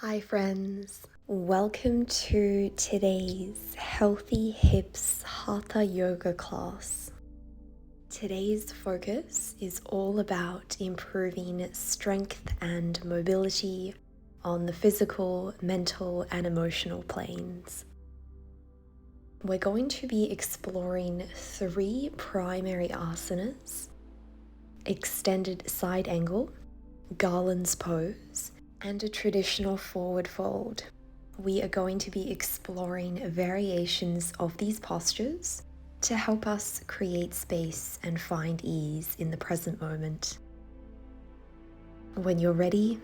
Hi friends, welcome to today's Healthy Hips Hatha Yoga class. Today's focus is all about improving strength and mobility on the physical, mental and emotional planes. We're going to be exploring 3 primary asanas: extended side angle, Garland's pose, and a traditional forward fold. We are going to be exploring variations of these postures to help us create space and find ease in the present moment. When you're ready,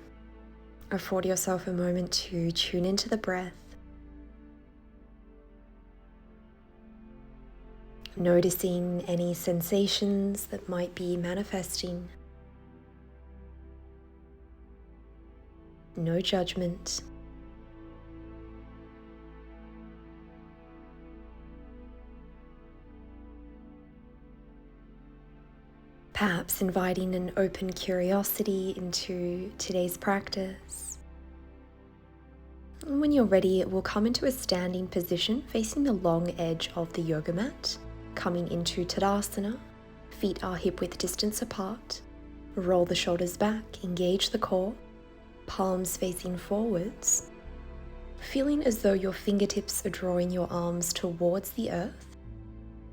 afford yourself a moment to tune into the breath, noticing any sensations that might be manifesting. No judgment. Perhaps inviting an open curiosity into today's practice. And when you're ready, we'll come into a standing position facing the long edge of the yoga mat, coming into Tadasana. Feet are hip-width distance apart. Roll the shoulders back, engage the core, palms facing forwards, feeling as though your fingertips are drawing your arms towards the earth,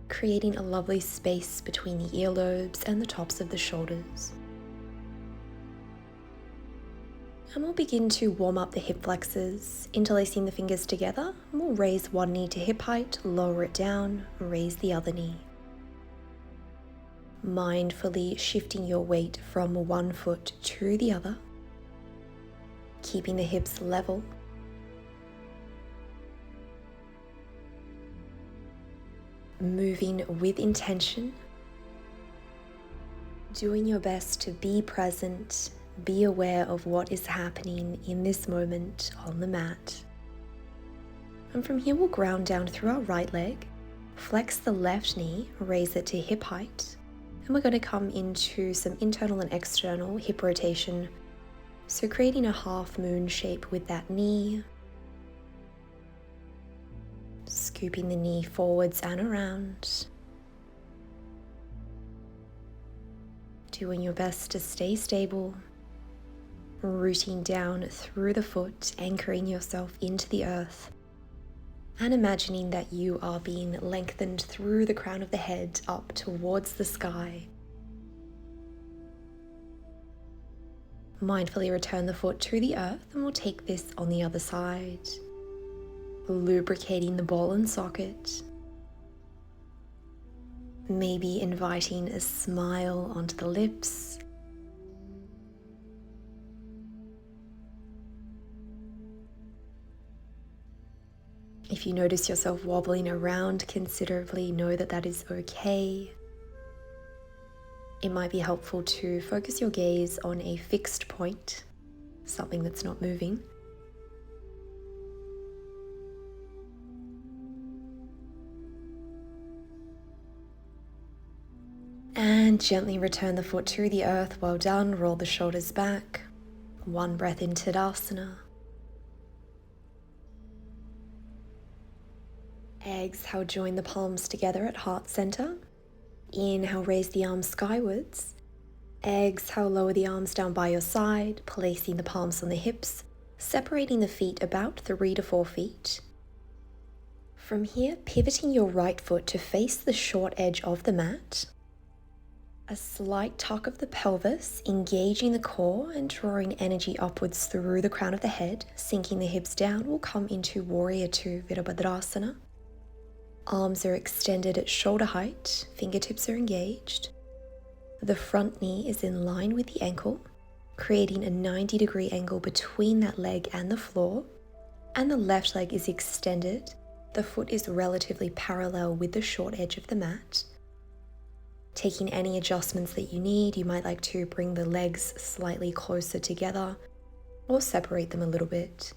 creating a lovely space between the earlobes and the tops of the shoulders. And we'll begin to warm up the hip flexors, interlacing the fingers together. We'll raise one knee to hip height, lower it down, raise the other knee. Mindfully shifting your weight from one foot to the other, keeping the hips level. Moving with intention, doing your best to be present, be aware of what is happening in this moment on the mat. And from here we'll ground down through our right leg, flex the left knee, raise it to hip height, and we're going to come into some internal and external hip rotation. So creating a half moon shape with that knee, scooping the knee forwards and around, doing your best to stay stable, rooting down through the foot, anchoring yourself into the earth, and imagining that you are being lengthened through the crown of the head up towards the sky. Mindfully return the foot to the earth, and we'll take this on the other side, lubricating the ball and socket, maybe inviting a smile onto the lips. If you notice yourself wobbling around considerably, know that that is okay. It might be helpful to focus your gaze on a fixed point, something that's not moving. And gently return the foot to the earth. Well done. Roll the shoulders back. One breath in Tadasana. Exhale, join the palms together at heart center. Inhale, raise the arms skywards. Exhale, lower the arms down by your side, placing the palms on the hips, separating the feet about 3 to 4 feet. From here, pivoting your right foot to face the short edge of the mat. A slight tuck of the pelvis, engaging the core and drawing energy upwards through the crown of the head, sinking the hips down. We'll come into Warrior 2 Virabhadrasana. Arms are extended at shoulder height, fingertips are engaged. The front knee is in line with the ankle, creating a 90-degree angle between that leg and the floor, and the left leg is extended. The foot is relatively parallel with the short edge of the mat. Taking any adjustments that you need, you might like to bring the legs slightly closer together or separate them a little bit.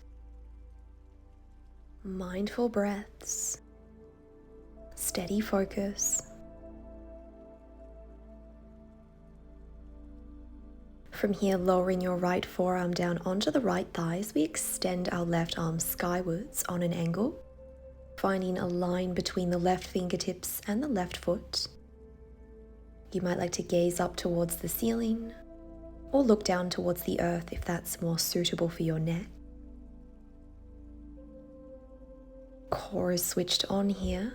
Mindful breaths, steady focus. From here, lowering your right forearm down onto the right thigh as we extend our left arm skywards on an angle, finding a line between the left fingertips and the left foot. You might like to gaze up towards the ceiling or look down towards the earth if that's more suitable for your neck. Core is switched on here.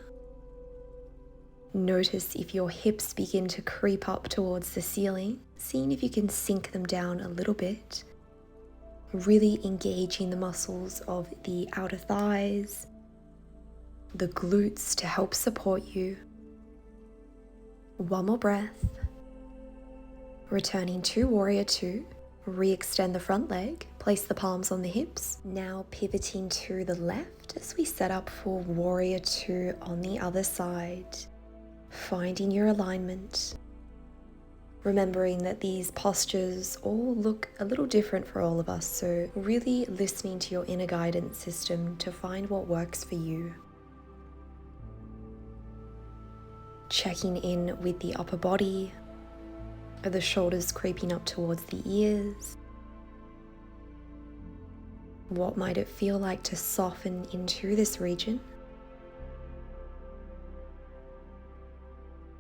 Notice if your hips begin to creep up towards the ceiling, seeing if you can sink them down a little bit, really engaging the muscles of the outer thighs, the glutes to help support you. One more breath. Returning to Warrior Two, re-extend the front leg, place the palms on the hips. Now pivoting to the left as we set up for Warrior Two on the other side. Finding your alignment, remembering that these postures all look a little different for all of us, so really listening to your inner guidance system to find what works for you. Checking in with the upper body, are the shoulders creeping up towards the ears? What might it feel like to soften into this region?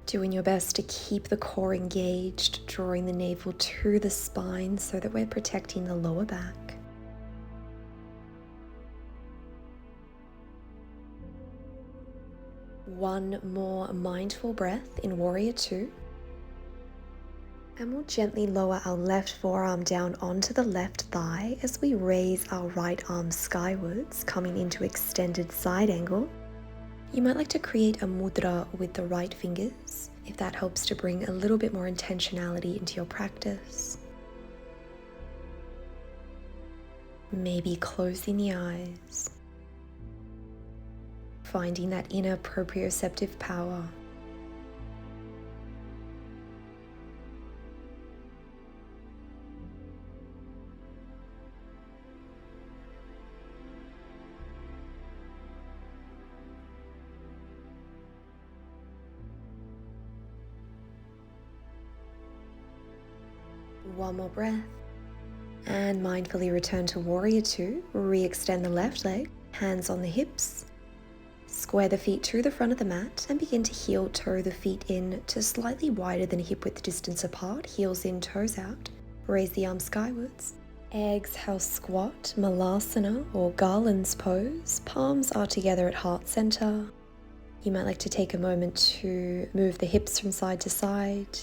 Doing your best to keep the core engaged, drawing the navel to the spine so that we're protecting the lower back. One more mindful breath in Warrior Two. And we'll gently lower our left forearm down onto the left thigh as we raise our right arm skywards, coming into extended side angle. You might like to create a mudra with the right fingers, if that helps to bring a little bit more intentionality into your practice. Maybe closing the eyes, finding that inner proprioceptive power. One more breath, and mindfully return to Warrior Two. Re-extend the left leg, hands on the hips. Square the feet to the front of the mat and begin to heel toe the feet in to slightly wider than hip width distance apart, heels in, toes out. Raise the arms skywards. Exhale, squat, Malasana or Garland's pose. Palms are together at heart center. You might like to take a moment to move the hips from side to side.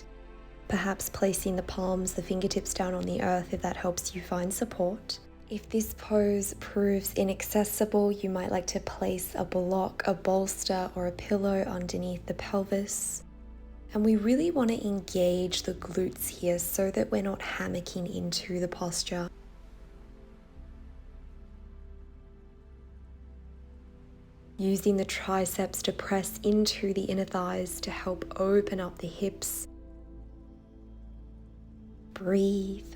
Perhaps placing the palms, the fingertips down on the earth if that helps you find support. If this pose proves inaccessible, you might like to place a block, a bolster, or a pillow underneath the pelvis. And we really want to engage the glutes here so that we're not hammocking into the posture. Using the triceps to press into the inner thighs to help open up the hips. Breathe.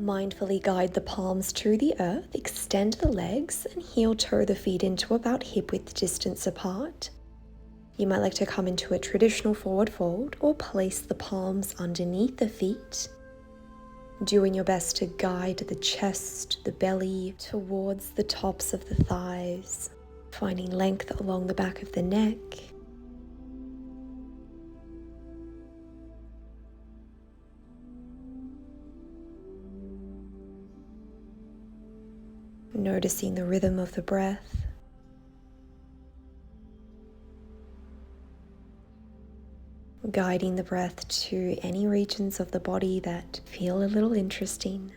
Mindfully guide the palms to the earth, extend the legs and heel toe the feet into about hip width distance apart. You might like to come into a traditional forward fold or place the palms underneath the feet. Doing your best to guide the chest, the belly towards the tops of the thighs, finding length along the back of the neck. Noticing the rhythm of the breath. Guiding the breath to any regions of the body that feel a little interesting.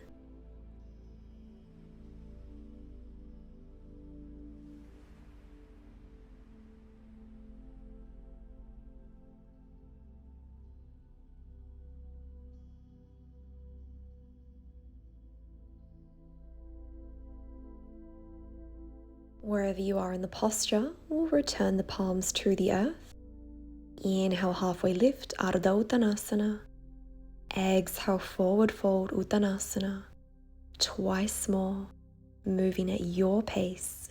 Wherever you are in the posture, we'll return the palms to the earth. Inhale, halfway lift, Ardha Uttanasana. Exhale, forward fold, Uttanasana. Twice more, moving at your pace.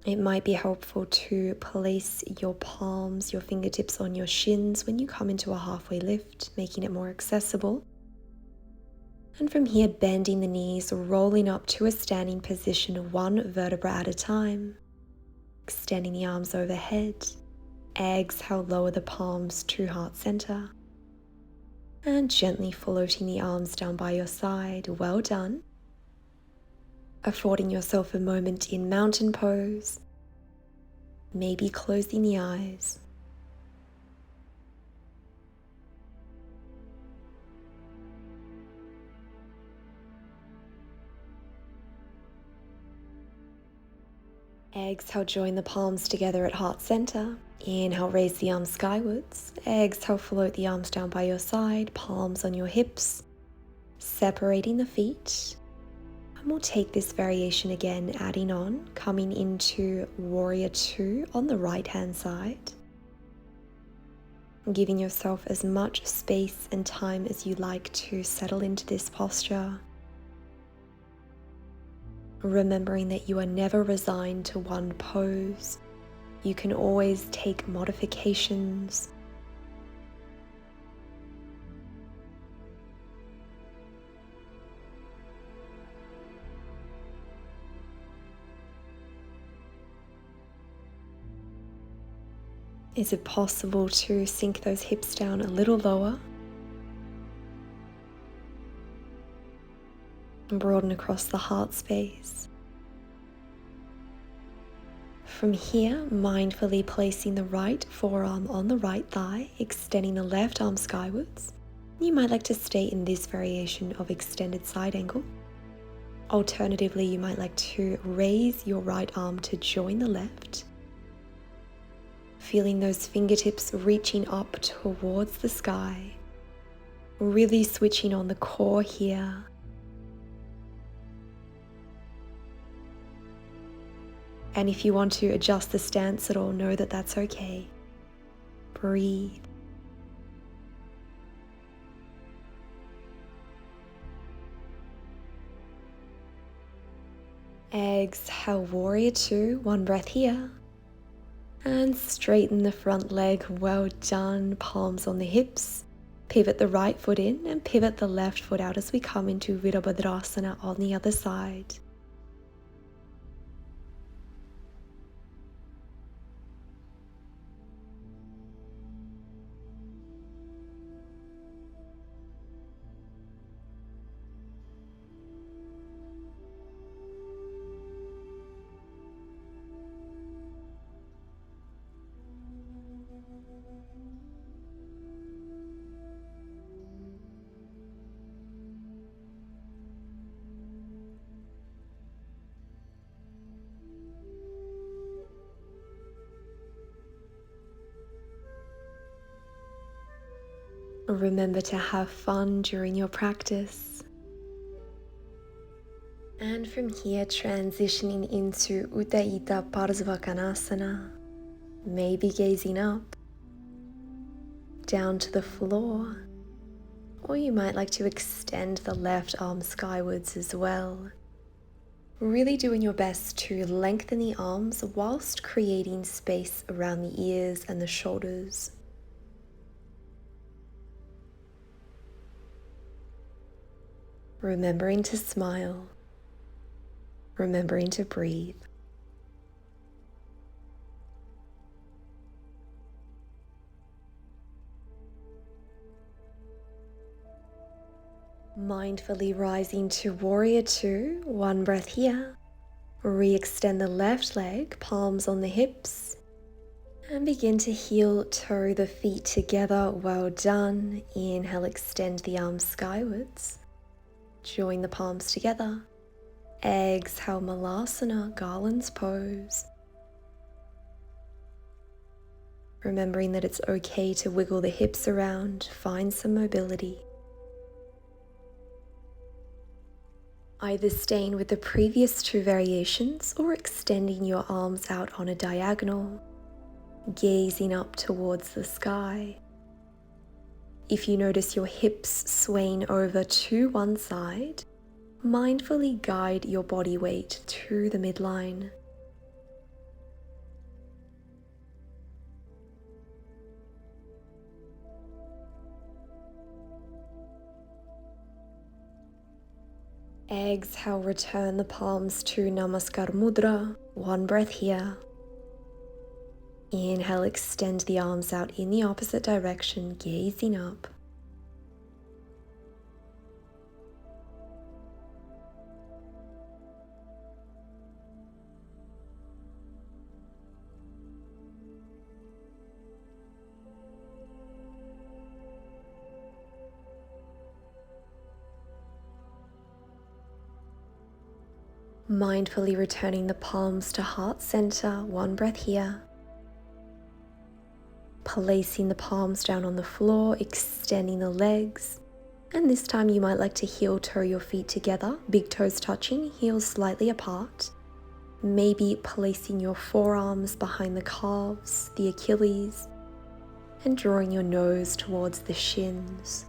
It might be helpful to place your palms, your fingertips on your shins when you come into a halfway lift, making it more accessible. And from here, bending the knees, rolling up to a standing position, one vertebra at a time. Extending the arms overhead. Exhale, lower the palms to heart center. And gently floating the arms down by your side. Well done. Affording yourself a moment in mountain pose. Maybe closing the eyes. Exhale, join the palms together at heart center. Inhale, raise the arms skywards. Exhale, float the arms down by your side, palms on your hips, separating the feet. And we'll take this variation again, adding on, coming into Warrior Two on the right hand side. Giving yourself as much space and time as you like to settle into this posture. Remembering that you are never resigned to one pose. You can always take modifications. Is it possible to sink those hips down a little lower? And broaden across the heart space. From here, mindfully placing the right forearm on the right thigh, extending the left arm skywards. You might like to stay in this variation of extended side angle. Alternatively, you might like to raise your right arm to join the left. Feeling those fingertips reaching up towards the sky. Really switching on the core here. And if you want to adjust the stance at all, know that that's okay. Breathe. Exhale, Warrior Two, one breath here. And straighten the front leg, well done. Palms on the hips. Pivot the right foot in and pivot the left foot out as we come into Virabhadrasana on the other side. Remember to have fun during your practice. And from here, transitioning into Utthita Parsvottanasana, maybe gazing up, down to the floor, or you might like to extend the left arm skywards as well. Really doing your best to lengthen the arms whilst creating space around the ears and the shoulders. Remembering to smile, remembering to breathe. Mindfully rising to Warrior Two, one breath here. Re-extend the left leg, palms on the hips. And begin to heel toe the feet together, well done. Inhale, extend the arms skywards. Join the palms together. Exhale, Malasana, Garland's pose. Remembering that it's okay to wiggle the hips around, find some mobility. Either staying with the previous two variations or extending your arms out on a diagonal, gazing up towards the sky. If you notice your hips swaying over to one side, mindfully guide your body weight to the midline. Exhale, return the palms to Namaskar Mudra. One breath here. Inhale, extend the arms out in the opposite direction, gazing up. Mindfully returning the palms to heart center, one breath here. Placing the palms down on the floor, extending the legs. And this time you might like to heel toe your feet together, big toes touching, heels slightly apart. Maybe placing your forearms behind the calves, the Achilles, and drawing your nose towards the shins.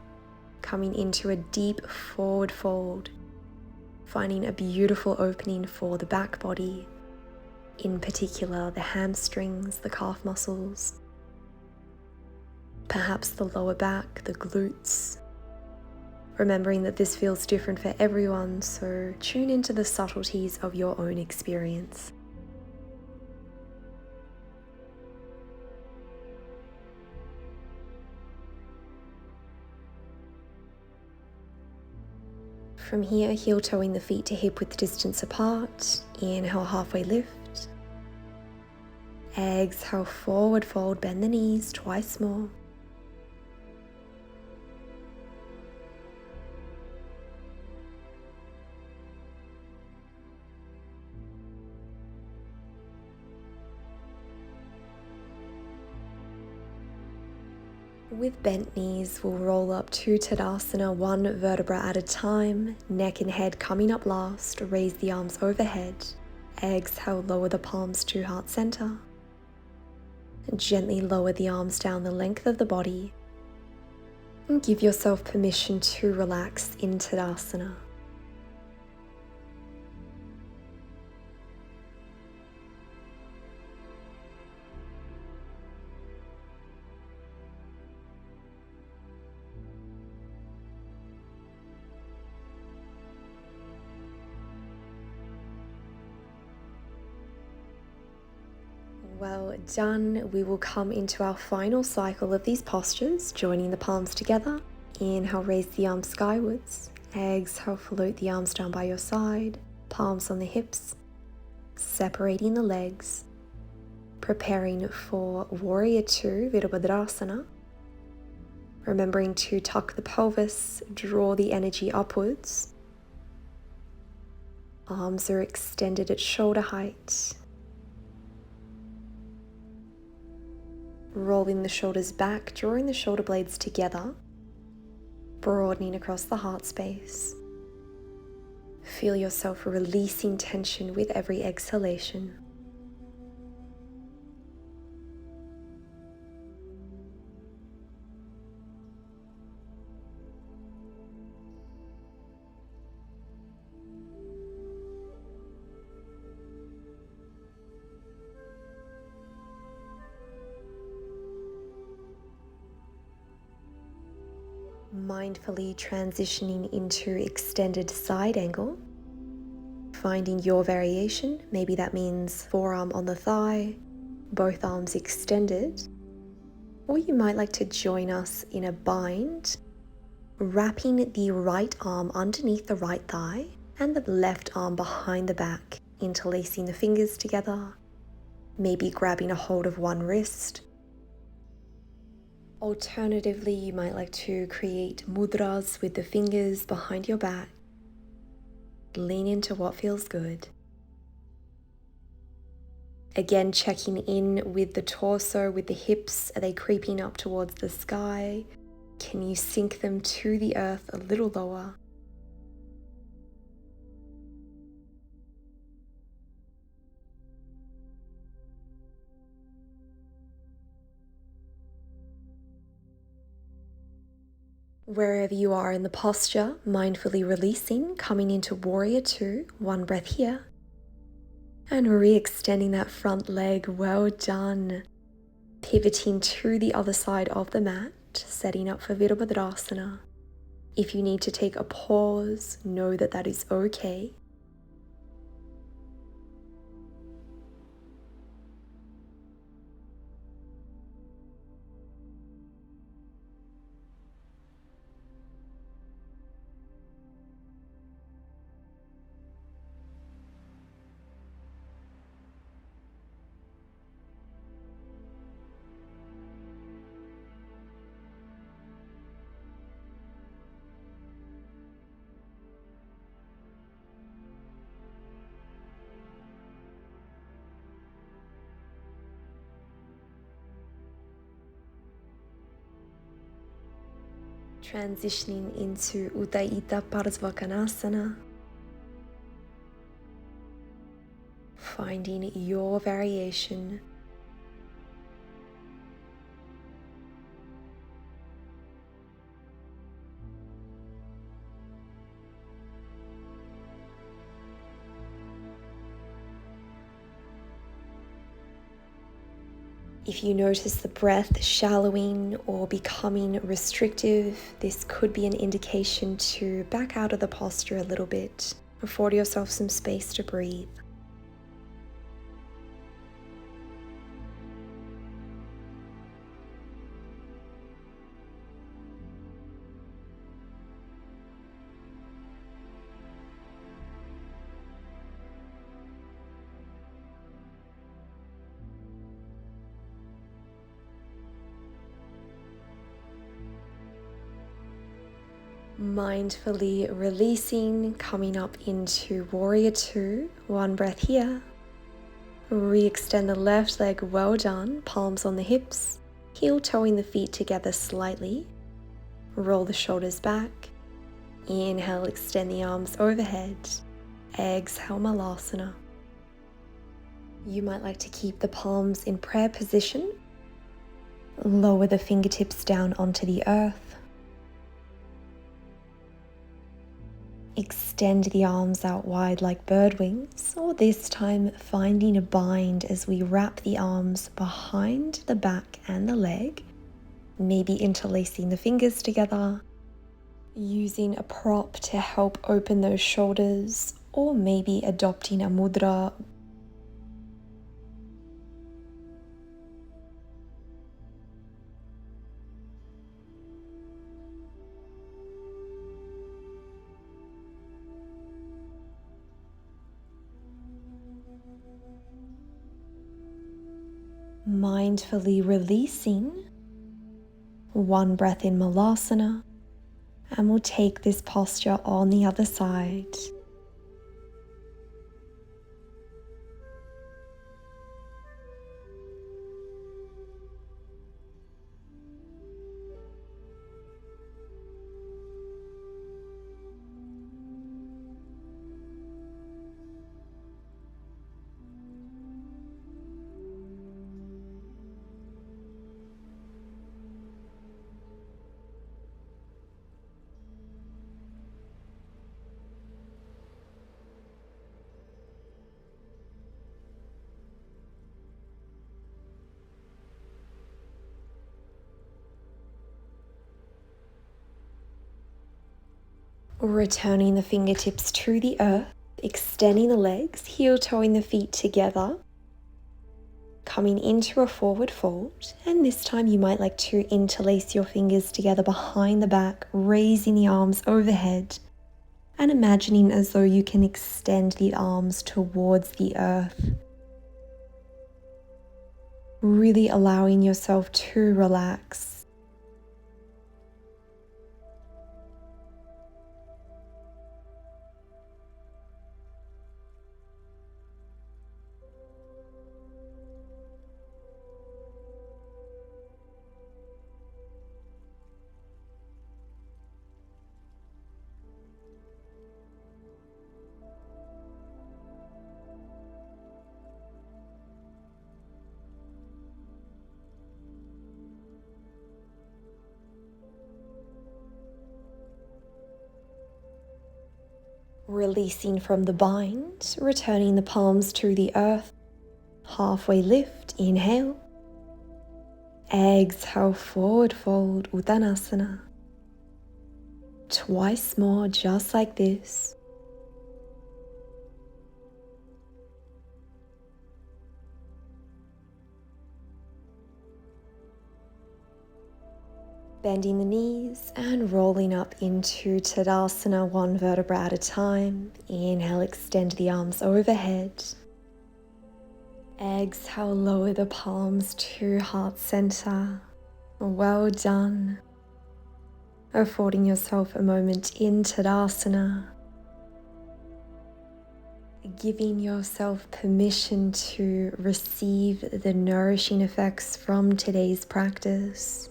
Coming into a deep forward fold. Finding a beautiful opening for the back body, in particular the hamstrings, the calf muscles, perhaps the lower back, the glutes. Remembering that this feels different for everyone, so tune into the subtleties of your own experience. From here, heel toeing the feet to hip width distance apart. Inhale, halfway lift. Exhale, forward fold, bend the knees twice more. With bent knees, we'll roll up to Tadasana, one vertebra at a time, neck and head coming up last. Raise the arms overhead. Exhale, lower the palms to heart center. And gently lower the arms down the length of the body. And give yourself permission to relax in Tadasana. Well done. We will come into our final cycle of these postures, joining the palms together. Inhale, raise the arms skywards. Exhale, float the arms down by your side, palms on the hips, separating the legs, preparing for Warrior 2, Virabhadrasana. Remembering to tuck the pelvis, draw the energy upwards. Arms are extended at shoulder height. Rolling the shoulders back, drawing the shoulder blades together, broadening across the heart space. Feel yourself releasing tension with every exhalation. Mindfully transitioning into extended side angle, finding your variation. Maybe that means forearm on the thigh, both arms extended, or you might like to join us in a bind, wrapping the right arm underneath the right thigh and the left arm behind the back, interlacing the fingers together, maybe grabbing a hold of one wrist. Alternatively, you might like to create mudras with the fingers behind your back. Lean into what feels good. Again, checking in with the torso, with the hips. Are they creeping up towards the sky? Can you sink them to the earth a little lower? Wherever you are in the posture, mindfully releasing, coming into Warrior 2, one breath here. And re-extending that front leg, well done. Pivoting to the other side of the mat, setting up for Virabhadrasana. If you need to take a pause, know that that is okay. Transitioning into Utthita Parsvottanasana, finding your variation. If you notice the breath shallowing or becoming restrictive, this could be an indication to back out of the posture a little bit. Afford yourself some space to breathe. Mindfully releasing, coming up into Warrior Two. One breath here. Re-extend the left leg, well done. Palms on the hips, heel toeing the feet together slightly. Roll the shoulders back. Inhale, extend the arms overhead. Exhale, Malasana. You might like to keep the palms in prayer position. Lower the fingertips down onto the earth. Extend the arms out wide like bird wings, or this time finding a bind as we wrap the arms behind the back and the leg, maybe interlacing the fingers together, using a prop to help open those shoulders, or maybe adopting a mudra. Mindfully releasing. One breath in Malasana, and we'll take this posture on the other side. Returning the fingertips to the earth, extending the legs, heel toeing the feet together, coming into a forward fold, and this time you might like to interlace your fingers together behind the back, raising the arms overhead, and imagining as though you can extend the arms towards the earth. Really allowing yourself to relax. Releasing from the bind, returning the palms to the earth. Halfway lift, inhale. Exhale, forward fold, Uttanasana. twice more, just like this. Bending the knees and rolling up into Tadasana, one vertebra at a time. Inhale, extend the arms overhead. Exhale, lower the palms to heart center. Well done. Affording yourself a moment in Tadasana. Giving yourself permission to receive the nourishing effects from today's practice.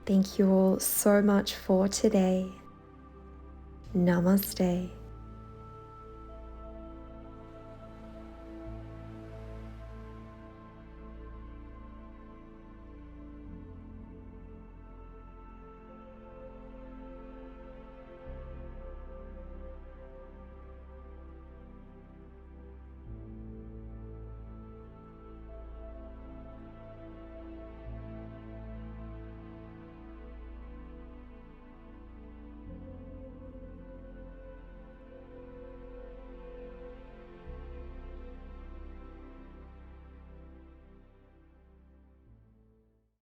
Thank you all so much for today. Namaste.